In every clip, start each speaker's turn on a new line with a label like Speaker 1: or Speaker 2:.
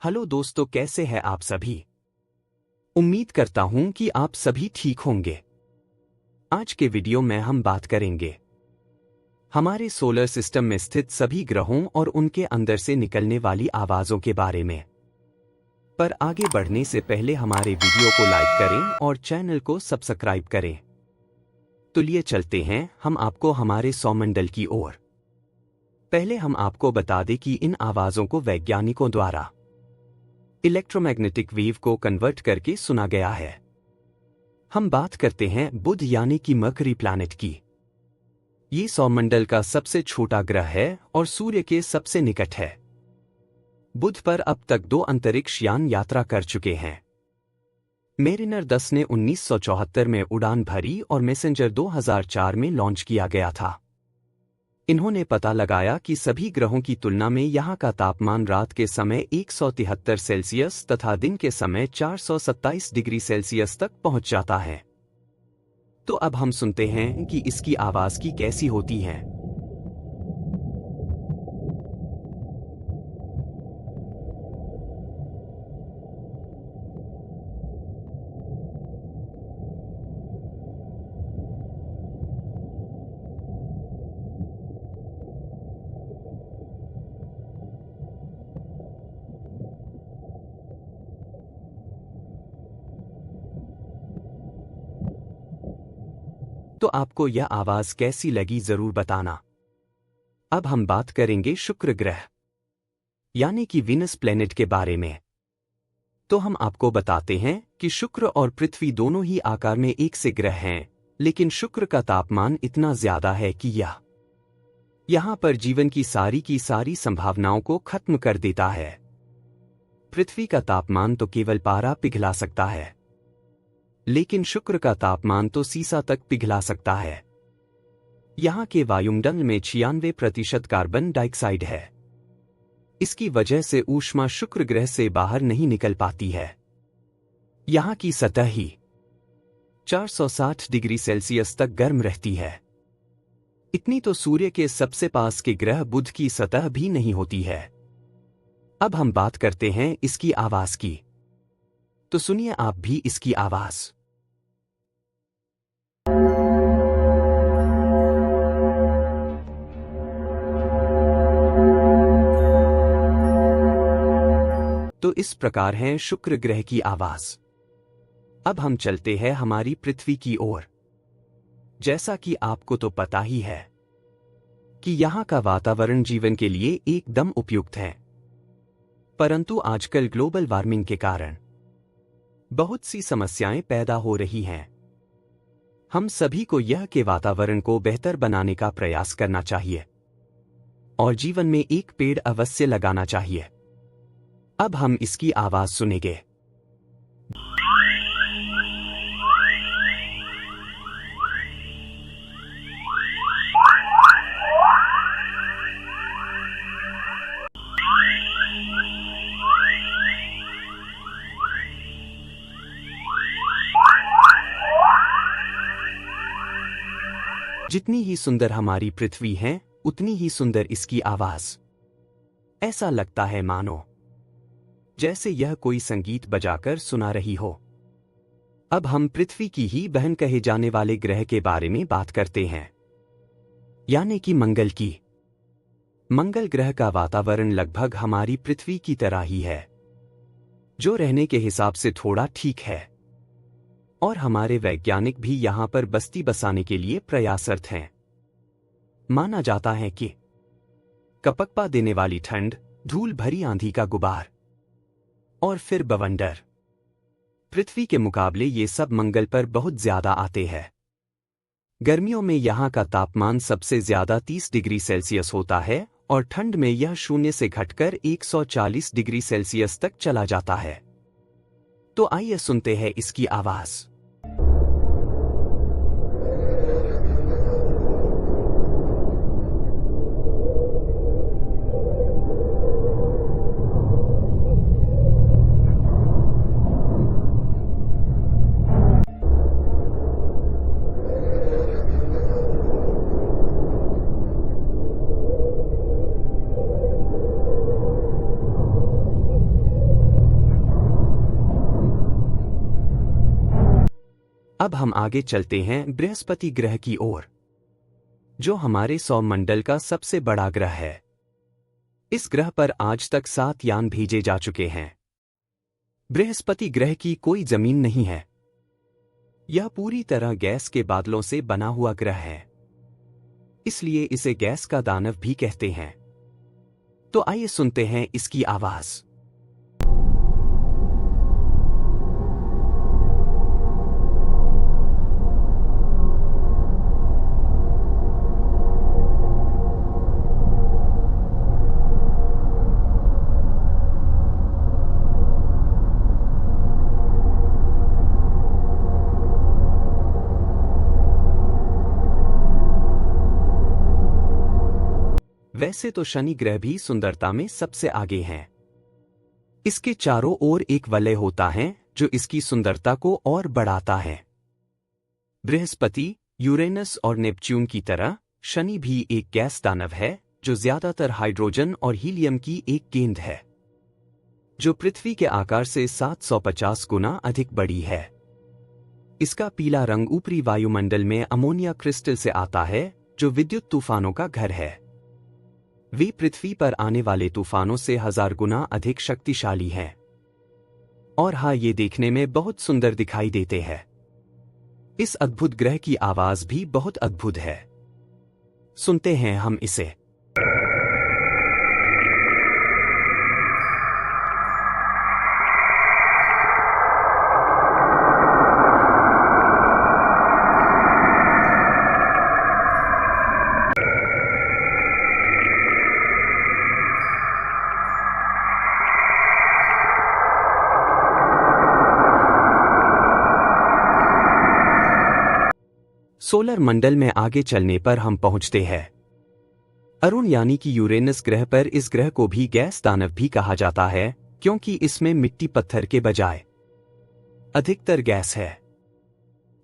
Speaker 1: Hello दोस्तों, कैसे हैं आप सभी। उम्मीद करता हूं कि आप सभी ठीक होंगे। आज के वीडियो में हम बात करेंगे हमारे सोलर सिस्टम में स्थित सभी ग्रहों और उनके अंदर से निकलने वाली आवाजों के बारे में। पर आगे बढ़ने से पहले हमारे वीडियो को लाइक करें और चैनल को सब्सक्राइब करें। तो लिए चलते हैं हम आपको हमारे सौरमंडल की ओर। पहले हम आपको बता दें कि इन आवाजों को वैज्ञानिकों द्वारा इलेक्ट्रोमैग्नेटिक वेव को कन्वर्ट करके सुना गया है। हम बात करते हैं बुध यानी कि मर्करी प्लैनेट की। ये सौरमंडल का सबसे छोटा ग्रह है और सूर्य के सबसे निकट है। बुध पर अब तक 2 अंतरिक्ष यान यात्रा कर चुके हैं। मेरिनर 10 ने 1974 में उड़ान भरी और मैसेंजर 2004 में लॉन्च किया गया था। इन्होंने पता लगाया कि सभी ग्रहों की तुलना में यहाँ का तापमान रात के समय 173 सेल्सियस तथा दिन के समय 427 डिग्री सेल्सियस तक पहुँच जाता है। तो अब हम सुनते हैं कि इसकी आवाज की कैसी होती है। तो आपको यह आवाज कैसी लगी जरूर बताना। अब हम बात करेंगे शुक्र ग्रह यानी कि वीनस प्लैनेट के बारे में। तो हम आपको बताते हैं कि शुक्र और पृथ्वी दोनों ही आकार में एक से ग्रह हैं, लेकिन शुक्र का तापमान इतना ज्यादा है कि यह यहां पर जीवन की सारी संभावनाओं को खत्म कर देता है। पृथ्वी का तापमान तो केवल पारा पिघला सकता है, लेकिन शुक्र का तापमान तो सीसा तक पिघला सकता है। यहां के वायुमंडल में 96% कार्बन डाइऑक्साइड है। इसकी वजह से ऊष्मा शुक्र ग्रह से बाहर नहीं निकल पाती है। यहां की सतह ही 460 डिग्री सेल्सियस तक गर्म रहती है। इतनी तो सूर्य के सबसे पास के ग्रह बुध की सतह भी नहीं होती है। अब हम बात करते हैं इसकी आवाज की। तो सुनिए आप भी इसकी आवाज। तो इस प्रकार है शुक्र ग्रह की आवाज। अब हम चलते हैं हमारी पृथ्वी की ओर। जैसा कि आपको तो पता ही है कि यहां का वातावरण जीवन के लिए एकदम उपयुक्त है, परंतु आजकल ग्लोबल वार्मिंग के कारण बहुत सी समस्याएं पैदा हो रही हैं। हम सभी को यह के वातावरण को बेहतर बनाने का प्रयास करना चाहिए और जीवन में एक पेड़ अवश्य लगाना चाहिए। अब हम इसकी आवाज सुनेंगे। जितनी ही सुंदर हमारी पृथ्वी है, उतनी ही सुंदर इसकी आवाज। ऐसा लगता है मानो जैसे यह कोई संगीत बजाकर सुना रही हो। अब हम पृथ्वी की ही बहन कहे जाने वाले ग्रह के बारे में बात करते हैं, यानी कि मंगल की। मंगल ग्रह का वातावरण लगभग हमारी पृथ्वी की तरह ही है, जो रहने के हिसाब से थोड़ा ठीक है, और हमारे वैज्ञानिक भी यहां पर बस्ती बसाने के लिए प्रयासरत हैं। माना जाता है कि कपकपा देने वाली ठंड, धूल भरी आंधी का गुबार और फिर बवंडर, पृथ्वी के मुकाबले ये सब मंगल पर बहुत ज्यादा आते हैं। गर्मियों में यहां का तापमान सबसे ज्यादा 30 डिग्री सेल्सियस होता है और ठंड में यह 0 से घटकर 140 डिग्री सेल्सियस तक चला जाता है। तो आइए सुनते हैं इसकी आवाज। अब हम आगे चलते हैं बृहस्पति ग्रह की ओर, जो हमारे सौरमंडल का सबसे बड़ा ग्रह है। इस ग्रह पर आज तक 7 यान भेजे जा चुके हैं। बृहस्पति ग्रह की कोई जमीन नहीं है। यह पूरी तरह गैस के बादलों से बना हुआ ग्रह है, इसलिए इसे गैस का दानव भी कहते हैं। तो आइए सुनते हैं इसकी आवाज। वैसे तो शनि ग्रह भी सुंदरता में सबसे आगे हैं। इसके चारों ओर एक वलय होता है जो इसकी सुंदरता को और बढ़ाता है। बृहस्पति, यूरेनस और नेपच्यून की तरह शनि भी एक गैस दानव है जो ज्यादातर हाइड्रोजन और हीलियम की एक गेंद है, जो पृथ्वी के आकार से 750 गुना अधिक बड़ी है। इसका पीला रंग ऊपरी वायुमंडल में अमोनिया क्रिस्टल से आता है, जो विद्युत तूफानों का घर है। वे पृथ्वी पर आने वाले तूफानों से 1000 गुना अधिक शक्तिशाली हैं। और हाँ, ये देखने में बहुत सुंदर दिखाई देते हैं। इस अद्भुत ग्रह की आवाज भी बहुत अद्भुत है। सुनते हैं हम इसे। सोलर मंडल में आगे चलने पर हम पहुंचते हैं अरुण यानी कि यूरेनस ग्रह पर। इस ग्रह को भी गैस दानव भी कहा जाता है, क्योंकि इसमें मिट्टी पत्थर के बजाय अधिकतर गैस है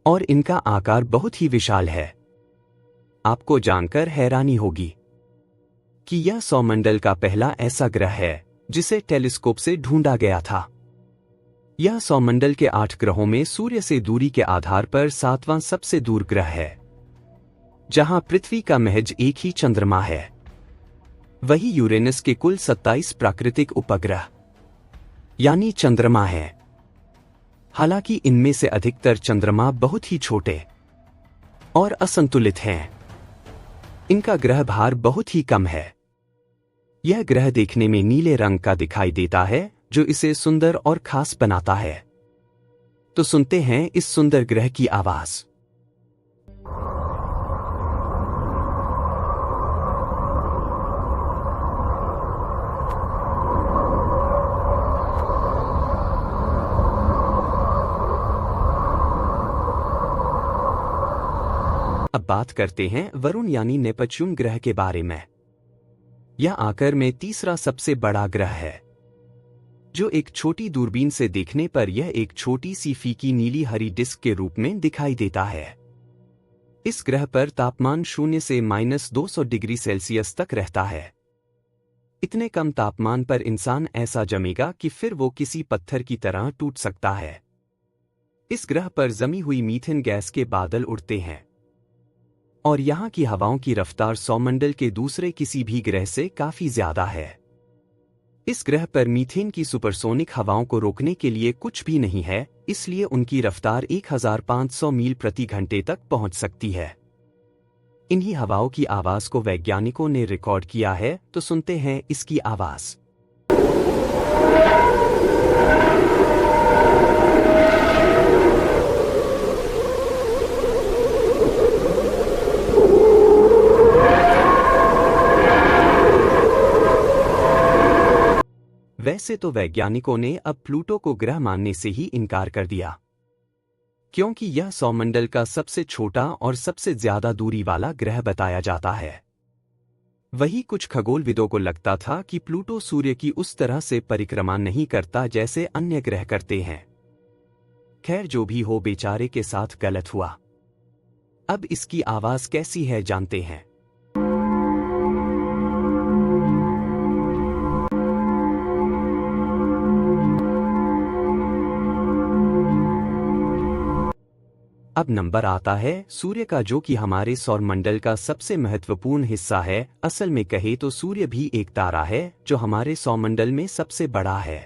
Speaker 1: और इनका आकार बहुत ही विशाल है। आपको जानकर हैरानी होगी कि यह सौरमंडल का पहला ऐसा ग्रह है जिसे टेलीस्कोप से ढूंढा गया था। यह सौरमंडल के 8 ग्रहों में सूर्य से दूरी के आधार पर 7वां सबसे दूर ग्रह है, जहां पृथ्वी का महज एक ही चंद्रमा है। वही यूरेनस के कुल 27 प्राकृतिक उपग्रह यानी चंद्रमा है। हालांकि इनमें से अधिकतर चंद्रमा बहुत ही छोटे और असंतुलित हैं। इनका ग्रह भार बहुत ही कम है। यह ग्रह देखने में नीले रंग का दिखाई देता है, जो इसे सुंदर और खास बनाता है। तो सुनते हैं इस सुंदर ग्रह की आवाज। अब बात करते हैं वरुण यानी नेपच्यून ग्रह के बारे में। यह आकार में तीसरा सबसे बड़ा ग्रह है, जो एक छोटी दूरबीन से देखने पर यह एक छोटी सी फीकी नीली हरी डिस्क के रूप में दिखाई देता है। इस ग्रह पर तापमान 0 से -200 डिग्री सेल्सियस तक रहता है। इतने कम तापमान पर इंसान ऐसा जमेगा कि फिर वो किसी पत्थर की तरह टूट सकता है। इस ग्रह पर जमी हुई मीथेन गैस के बादल उड़ते हैं और यहाँ की हवाओं की रफ्तार सौरमंडल के दूसरे किसी भी ग्रह से काफी ज्यादा है। इस ग्रह पर मीथेन की सुपरसोनिक हवाओं को रोकने के लिए कुछ भी नहीं है, इसलिए उनकी रफ्तार 1500 मील प्रति घंटे तक पहुंच सकती है। इन्हीं हवाओं की आवाज को वैज्ञानिकों ने रिकॉर्ड किया है, तो सुनते हैं इसकी आवाज। वैसे तो वैज्ञानिकों ने अब प्लूटो को ग्रह मानने से ही इनकार कर दिया, क्योंकि यह सौरमंडल का सबसे छोटा और सबसे ज्यादा दूरी वाला ग्रह बताया जाता है। वही कुछ खगोलविदों को लगता था कि प्लूटो सूर्य की उस तरह से परिक्रमा नहीं करता जैसे अन्य ग्रह करते हैं। खैर, जो भी हो, बेचारे के साथ गलत हुआ। अब इसकी आवाज कैसी है जानते हैं। अब नंबर आता है सूर्य का, जो कि हमारे सौरमंडल का सबसे महत्वपूर्ण हिस्सा है। असल में कहे तो सूर्य भी एक तारा है जो हमारे सौरमंडल में सबसे बड़ा है।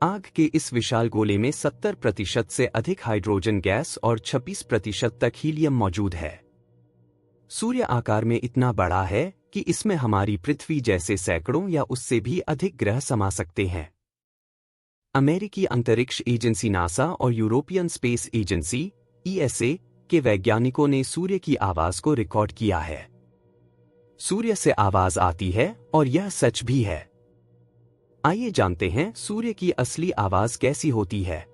Speaker 1: आग के इस विशाल गोले में 70% से अधिक हाइड्रोजन गैस और 26% तक हीलियम मौजूद है। सूर्य आकार में इतना बड़ा है कि इसमें हमारी पृथ्वी जैसे सैकड़ों या उससे भी अधिक ग्रह समा सकते हैं। अमेरिकी अंतरिक्ष एजेंसी नासा और यूरोपियन स्पेस एजेंसी (ESA) के वैज्ञानिकों ने सूर्य की आवाज को रिकॉर्ड किया है। सूर्य से आवाज आती है और यह सच भी है। आइए जानते हैं सूर्य की असली आवाज कैसी होती है।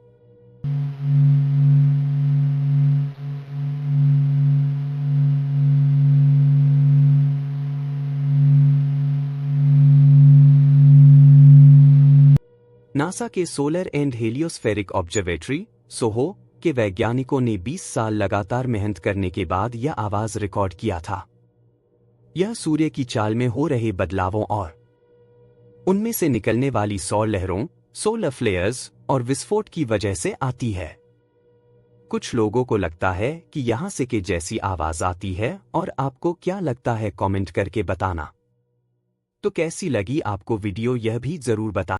Speaker 1: नासा के सोलर एंड हेलियोस्फेरिक ऑब्जर्वेटरी (SOHO) के वैज्ञानिकों ने 20 साल लगातार मेहनत करने के बाद यह आवाज रिकॉर्ड किया था। यह सूर्य की चाल में हो रहे बदलावों और उनमें से निकलने वाली सौर लहरों, सोलर फ्लेयर्स और विस्फोट की वजह से आती है। कुछ लोगों को लगता है कि यहां से के जैसी आवाज आती है, और आपको क्या लगता है कमेंट करके बताना। तो कैसी लगी आपको वीडियो, यह भी जरूर बताना।